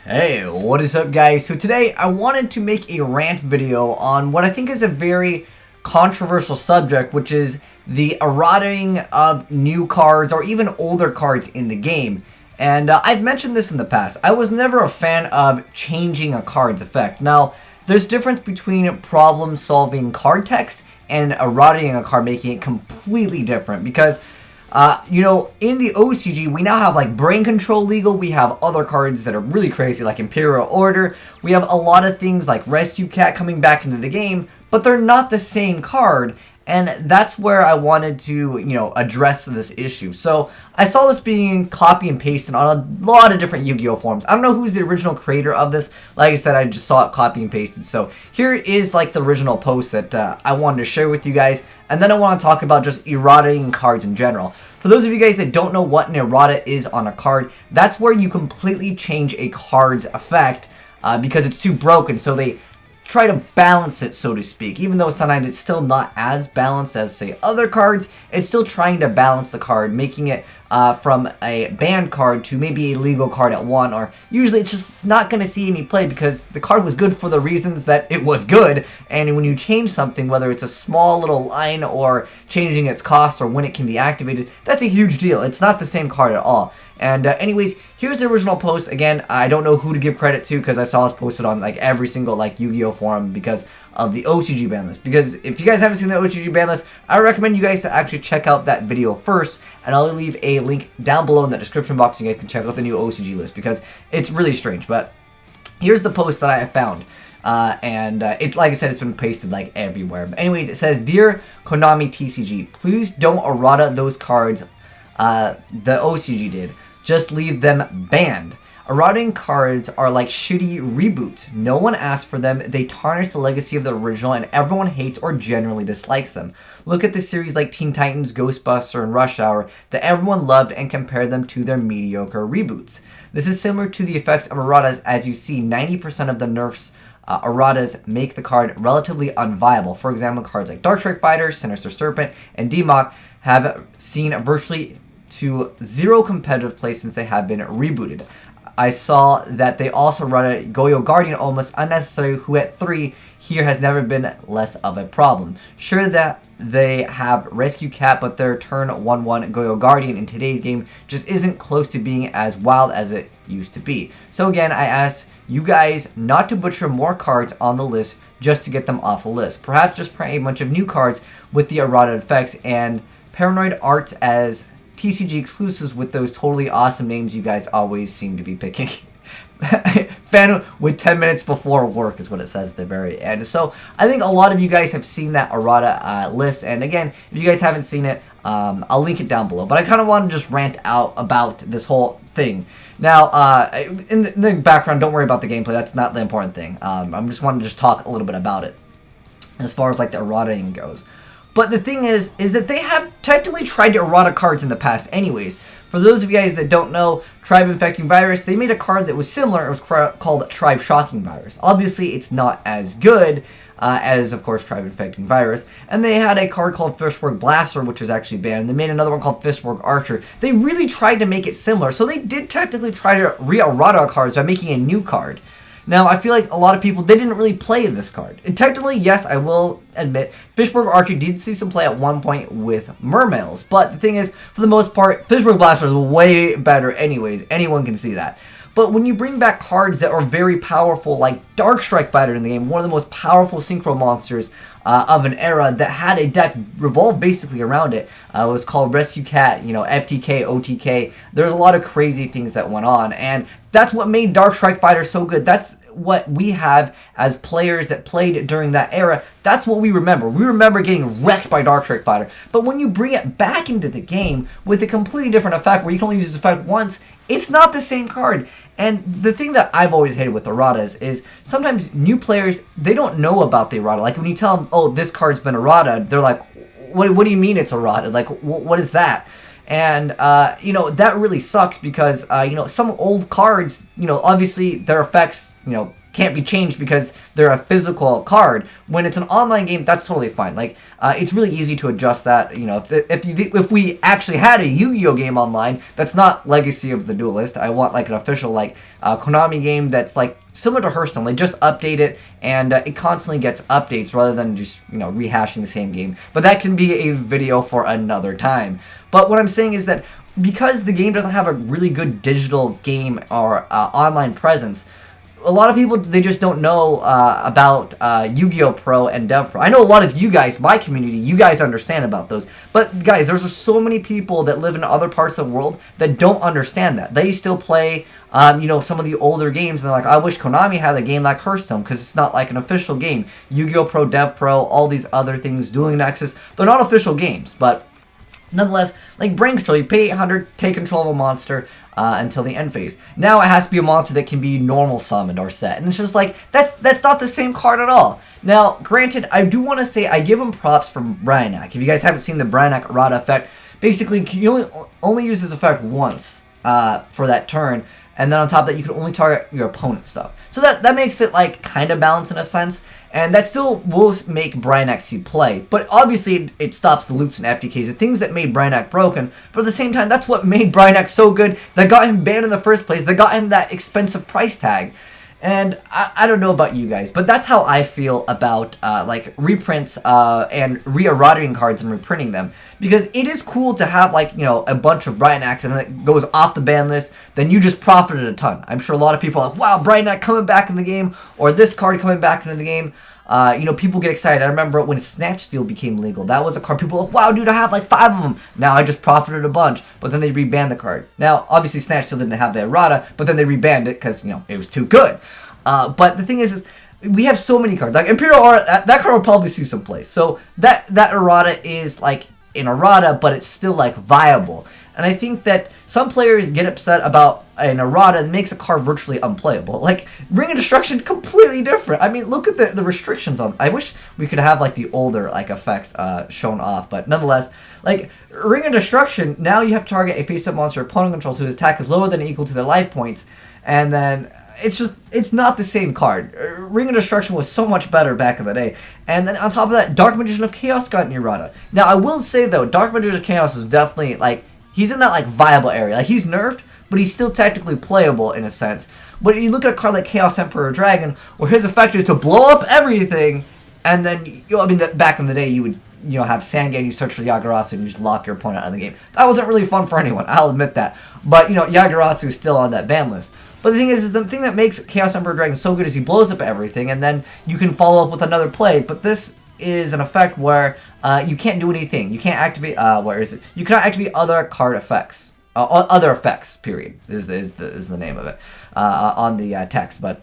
Hey, what is up guys? So today I wanted to make a rant video on what I think is a very controversial subject, which is the errating of new cards or even older cards in the game. And I've mentioned this in the past. I was never a fan of changing a card's effect. Now, there's difference between problem-solving card text and errating a card, making it completely different because in the OCG, we now have like Brain Control Legal, we have other cards that are really crazy like Imperial Order, we have a lot of things like Rescue Cat coming back into the game, but they're not the same card, and that's where I wanted to, address this issue. So, I saw this being copy and pasted on a lot of different Yu-Gi-Oh! Forums. I don't know who's the original creator of this. Like I said, I just saw it copy and pasted. So, here is like the original post that I wanted to share with you guys, and then I want to talk about just errating cards in general. For those of you guys that don't know what an errata is on a card, that's where you completely change a card's effect because it's too broken. So they try to balance it, so to speak. Even though sometimes it's still not as balanced as, say, other cards, it's still trying to balance the card, making it from a banned card to maybe a legal card at 1, or usually it's just not going to see any play because the card was good for the reasons that it was good, and when you change something, whether it's a small little line or changing its cost or when it can be activated, that's a huge deal. It's not the same card at all. And anyways, here's the original post. Again, I don't know who to give credit to because I saw this posted on like every single like Yu-Gi-Oh forum because of the OCG ban list. Because if you guys haven't seen the OCG ban list, I recommend you guys to actually check out that video first, and I'll leave a link down below in the description box so you guys can check out the new OCG list because it's really strange. But here's the post that I found. It's like I said, it's been pasted like everywhere. But anyways, it says, "Dear Konami TCG, please don't errata those cards the OCG did. Just leave them banned. Errating cards are like shitty reboots. No one asked for them, they tarnish the legacy of the original, and everyone hates or generally dislikes them. Look at the series like Teen Titans, Ghostbuster, and Rush Hour that everyone loved and compare them to their mediocre reboots. This is similar to the effects of erratas, as you see 90% of the nerfs erratas make the card relatively unviable. For example, cards like Dark Strike Fighter, Sinister Serpent, and D-Mock have seen virtually to zero competitive play since they have been rebooted. I saw that they also run a Goyo Guardian almost unnecessary, who at 3 here has never been less of a problem. Sure that they have Rescue Cat, but their turn 1/1 Goyo Guardian in today's game just isn't close to being as wild as it used to be. So again, I asked you guys not to butcher more cards on the list just to get them off the list. Perhaps just print a bunch of new cards with the errata effects and Paranoid Arts as TCG exclusives with those totally awesome names you guys always seem to be picking." Fan with 10 minutes before work is what it says at the very end. So I think a lot of you guys have seen that errata list, and again, if you guys haven't seen it, I'll link it down below. But I kind of want to just rant out about this whole thing. Now, in the background, don't worry about the gameplay. That's not the important thing. I'm just wanting to just talk a little bit about it as far as like the errataing goes. But the thing is that they have technically tried to errata cards in the past anyways. For those of you guys that don't know, Tribe Infecting Virus, they made a card that was similar. It was called Tribe Shocking Virus. Obviously, it's not as good as, of course, Tribe Infecting Virus. And they had a card called Fishborg Blaster, which was actually banned. They made another one called Fishborg Archer. They really tried to make it similar. So they did technically try to re-errata cards by making a new card. Now, I feel like a lot of people, they didn't really play this card. And technically, yes, I will admit, Fishborg Archer did see some play at one point with Mermails. But the thing is, for the most part, Fishborg Blaster is way better anyways. Anyone can see that. But when you bring back cards that are very powerful, like Dark Strike Fighter in the game, one of the most powerful synchro monsters of an era that had a deck revolved basically around it. It was called Rescue Cat, FTK, OTK. There's a lot of crazy things that went on, and that's what made Dark Strike Fighter so good. That's what we have as players that played during that era. That's what we remember. We remember getting wrecked by Dark Strike Fighter. But when you bring it back into the game with a completely different effect where you can only use this effect once, it's not the same card. And the thing that I've always hated with erratas is sometimes new players, they don't know about the errata. Like when you tell them, oh, this card's been errata, they're like, what do you mean it's errata? Like, what is that? And, that really sucks because, some old cards, obviously their effects, can't be changed because they're a physical card. When it's an online game, that's totally fine. Like, it's really easy to adjust that. You know, if we actually had a Yu-Gi-Oh game online, that's not Legacy of the Duelist. I want like an official like Konami game that's like similar to Hearthstone. They just update it, and it constantly gets updates rather than just, you know, rehashing the same game. But that can be a video for another time. But what I'm saying is that because the game doesn't have a really good digital game or online presence, a lot of people, they just don't know about Yu-Gi-Oh! Pro and DevPro. I know a lot of you guys, my community, you guys understand about those. But guys, there's just so many people that live in other parts of the world that don't understand that. They still play, you know, some of the older games, and they're like, I wish Konami had a game like Hearthstone, because it's not like an official game. Yu-Gi-Oh! Pro, DevPro, all these other things, Dueling Nexus, they're not official games, but nonetheless, like brain control, you pay 800, take control of a monster until the end phase. Now it has to be a monster that can be normal summoned or set, and it's just like that's not the same card at all. Now, granted, I do want to say I give him props for Brainiac. If you guys haven't seen the Brainiac Errata effect, basically you only use this effect once for that turn, and then on top of that, you can only target your opponent's stuff. So that makes it like kind of balanced in a sense, and that still will make Brainiac see play. But obviously, it stops the loops and FTKs, the things that made Brainiac broken. But at the same time, that's what made Brainiac so good, that got him banned in the first place, that got him that expensive price tag. And I don't know about you guys, but that's how I feel about like reprints and re-errating cards and reprinting them. Because it is cool to have, like, you know, a bunch of Brainiacs and then it goes off the ban list, then you just profited a ton. I'm sure a lot of people are like, wow, Brainiac coming back in the game, or this card coming back into the game. You know, people get excited. I remember when Snatch Steal became legal. That was a card people were like, wow, dude, I have like 5 of them. Now I just profited a bunch. But then they rebanned the card. Now, obviously, Snatch Steal didn't have the errata, but then they rebanned it because, you know, it was too good. But the thing is we have so many cards. Like Imperial Aura, that card will probably see some play. So that errata is like an errata, but it's still like viable. And I think that some players get upset about an errata that makes a card virtually unplayable. Like, Ring of Destruction, completely different. I mean, look at the restrictions on. I wish we could have like the older like effects shown off, but nonetheless, like Ring of Destruction, now you have to target a face-up monster opponent controls whose attack is lower than or equal to their life points, and then it's not the same card. Ring of Destruction was so much better back in the day. And then on top of that, Dark Magician of Chaos got an errata. Now, I will say though, Dark Magician of Chaos is definitely like, he's in that like viable area. Like, he's nerfed, but he's still technically playable in a sense. But you look at a card like Chaos Emperor Dragon, where his effect is to blow up everything, and then, you know, I mean, back in the day, you would, you know, have Sangan, you search for the Yagurasu, and you just lock your opponent out of the game. That wasn't really fun for anyone, I'll admit that. But, you know, Yagurasu is still on that ban list. But the thing is the thing that makes Chaos Emperor Dragon so good is he blows up everything, and then you can follow up with another play. But this is an effect where you can't do anything. You can't activate, where is it? You cannot activate other card effects. Other effects, period, is the name of it on the text. But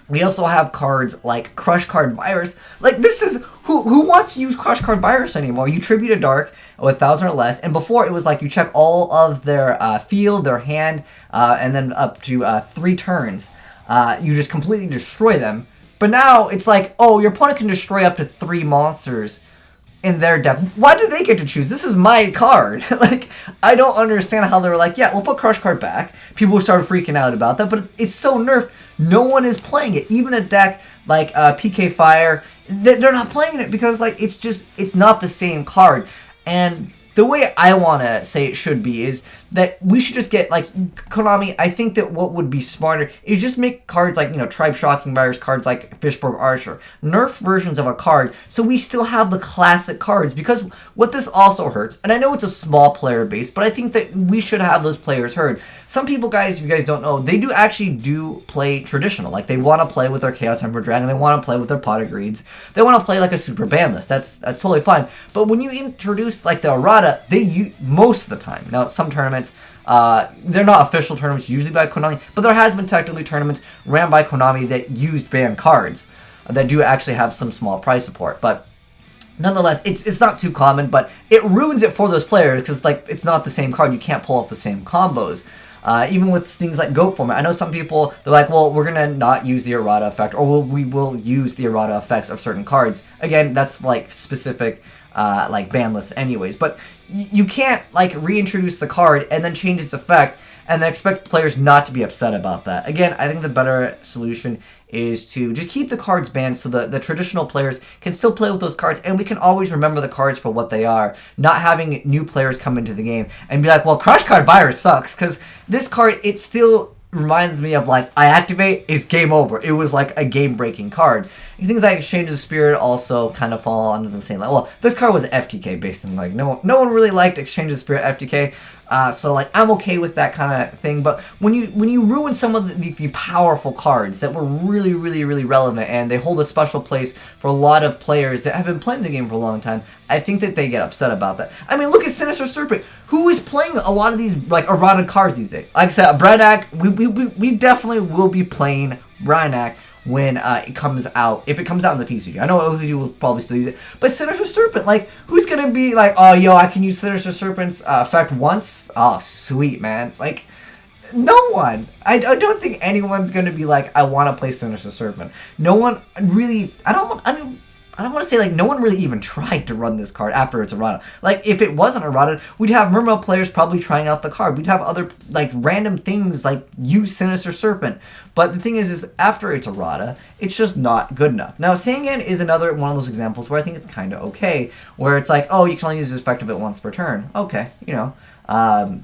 we also have cards like Crush Card Virus. Like, this is, who wants to use Crush Card Virus anymore? You tribute a Dark with 1,000 or less, and before it was like you check all of their field, their hand, and then up to 3 turns. You just completely destroy them. But now it's like, oh, your opponent can destroy up to 3 monsters in their deck. Why do they get to choose? This is my card. Like, I don't understand how they were like, yeah, we'll put Crush Card back. People started freaking out about that, but it's so nerfed, no one is playing it. Even a deck like PK Fire, they're not playing it because, like, it's not the same card. And the way I want to say it should be is that we should just get, like, Konami, I think that what would be smarter is just make cards like, you know, Tribe Shocking Virus, cards like Fishborg Archer, nerf versions of a card, so we still have the classic cards. Because what this also hurts, and I know it's a small player base, but I think that we should have those players heard. Some people, guys, if you guys don't know, they do play traditional. Like, they want to play with their Chaos Emperor Dragon, they want to play with their Pot of Greeds, they want to play like a super ban list. That's totally fine. But when you introduce like the errata, they use most of the time. Now, some tournaments, they're not official tournaments usually by Konami, but there has been technically tournaments ran by Konami that used banned cards that do actually have some small price support. But nonetheless, it's not too common, but it ruins it for those players because, like, it's not the same card. You can't pull off the same combos. Even with things like GOAT format, I know some people, they're like, well, we're gonna not use the errata effect, or we will use the errata effects of certain cards. Again, that's like specific like ban lists anyways, but you can't like reintroduce the card and then change its effect and then expect players not to be upset about that. Again, I think the better solution is to just keep the cards banned so the traditional players can still play with those cards, and we can always remember the cards for what they are, not having new players come into the game and be like, well, Crush Card Virus sucks, because this card, it still reminds me of like, I activate, is game over. It was like a game-breaking card. Things like Exchange of Spirit also kind of fall under the same line. Well, this card was FTK based in like no one really liked Exchange of Spirit FTK. So like I'm okay with that kind of thing, but when you ruin some of the powerful cards that were really relevant and they hold a special place for a lot of players that have been playing the game for a long time, I think that they get upset about that. I mean, look at Sinister Serpent, who is playing a lot of these like errata cards these days. Like I said, Branak, we definitely will be playing Branak when it comes out, if it comes out in the TCG. I know OCG will probably still use it, but Sinister Serpent, like, who's gonna be like, oh, yo, I can use Sinister Serpent's effect once? Oh, sweet, man. Like, no one. I don't think anyone's gonna be like, I want to play Sinister Serpent. No one really, I don't want to say, like, no one really even tried to run this card after it's errata. Like, if it wasn't errata, we'd have Murmel players probably trying out the card. We'd have other, like, random things, like, use Sinister Serpent. But the thing is after it's errata, it's just not good enough. Now, Sangan is another one of those examples where I think it's kind of okay, where it's like, oh, you can only use this effect of it once per turn. Okay, you know.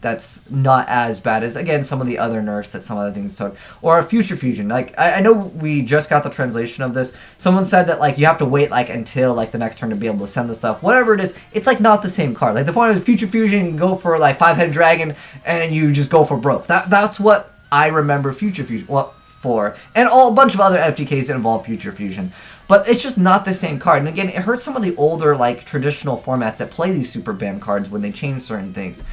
That's not as bad as, again, some of the other nerfs that some other things took. Or a Future Fusion. Like, I know we just got the translation of this. Someone said that, like, you have to wait, like, until, like, the next turn to be able to send the stuff. Whatever it is, it's, like, not the same card. Like, the point of Future Fusion, you can go for, like, 5-headed dragon, and you just go for broke. That's what I remember Future Fusion, well, for. And a bunch of other FGKs that involve Future Fusion. But it's just not the same card. And again, it hurts some of the older, like, traditional formats that play these super ban cards when they change certain things.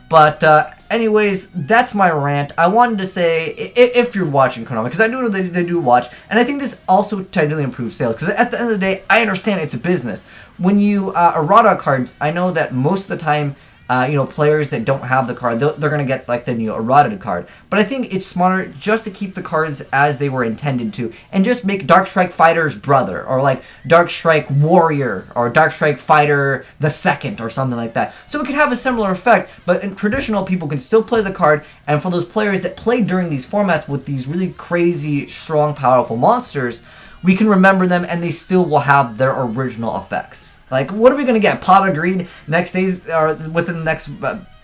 But anyways, that's my rant. I wanted to say, if you're watching Konami, because I know they do watch, and I think this also technically improves sales, because at the end of the day, I understand it's a business. When you errata cards, I know that most of the time, you know, players that don't have the card, they're going to get, like, the new errata card. But I think it's smarter just to keep the cards as they were intended to, and just make Dark Strike Fighter's brother, or, like, Dark Strike Warrior, or Dark Strike Fighter the Second, or something like that. So it could have a similar effect, but in traditional, people can still play the card, and for those players that play during these formats with these really crazy, strong, powerful monsters, we can remember them, and they still will have their original effects. Like, what are we going to get? Pot of Greed next days, or within the next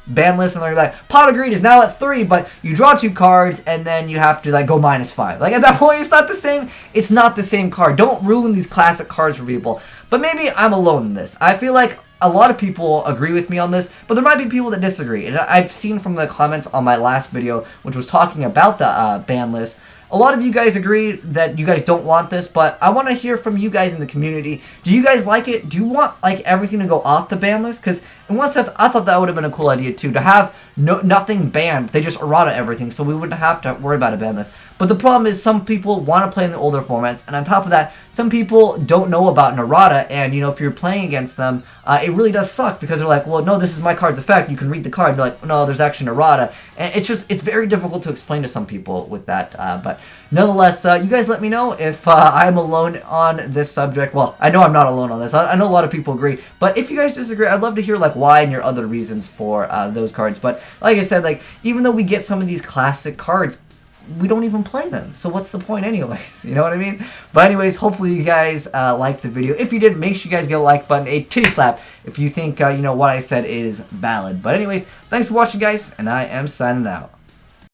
ban list, and they're like, Pot of Greed is now at 3, but you draw 2 cards, and then you have to, like, go -5. Like, at that point, it's not the same. It's not the same card. Don't ruin these classic cards for people. But maybe I'm alone in this. I feel like a lot of people agree with me on this, but there might be people that disagree. And I've seen from the comments on my last video, which was talking about the ban list, a lot of you guys agree that you guys don't want this, but I want to hear from you guys in the community. Do you guys like it? Do you want, like, everything to go off the ban list? Because in one sense, I thought that would have been a cool idea too, to have nothing banned. They just errata everything, so we wouldn't have to worry about a ban list. But the problem is some people want to play in the older formats, and on top of that, some people don't know about an errata, and, you know, if you're playing against them, it really does suck, because they're like, well, no, this is my card's effect. You can read the card, and you're like, no, there's actually an errata. And it's very difficult to explain to some people with that, but nonetheless, you guys let me know if I'm alone on this subject. Well, I know I'm not alone on this. I know a lot of people agree, but if you guys disagree, I'd love to hear, like, why and your other reasons for those cards. But like I said, like, even though we get some of these classic cards, we don't even play them. So what's the point anyways? You know what I mean? But anyways, hopefully you guys liked the video. If you did, make sure you guys get a like button, a titty slap, if you think, you know, what I said is valid. But anyways, thanks for watching, guys, and I am signing out.